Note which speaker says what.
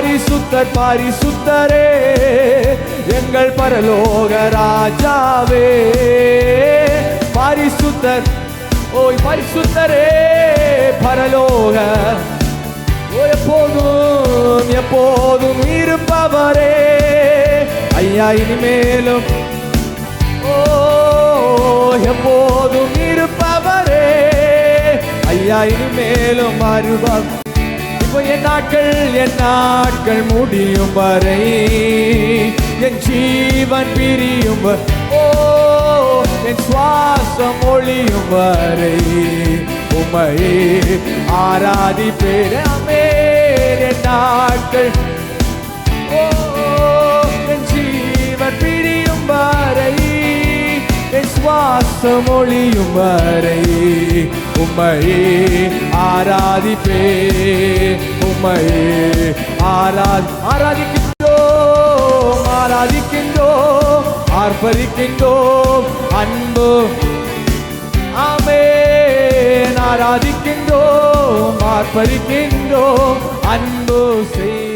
Speaker 1: பரிசுத்தர் பரிசுத்தரே எங்கள் பரலோக ராஜாவே. பரிசுத்தர் ஓய் பரிசுத்தரே பரலோக எப்போதும் எப்போதும் இருப்பவரே. ஐயா இனிமேலும் ஓ எப்போதும் இருப்பவரே. ஐயா இனிமேலும் வருவார். இப்போ என் நாட்கள் முடியும் வரை என் ஜீவன் பிரியும் ஓ என் சுவாசம் ஒளியும் வரை உம்மையே ஆராதிப்பேனே. என் நாட்கள் ஓ என் ஜீவன் பிரியும் வரை என் சுவாசம் ஒளியும் வரை உம்மையே ஆராதிப்பே. உம்மையே ஆராதிக்கின்றோம் ஆராதிக்கின்றோம் ஆர்ப்பரிக்கின்றோம் அன்பு ஆமென். ஆராதிக்கின்றோம் ஆர்ப்பரிக்கின்றோம் அன்பு செய்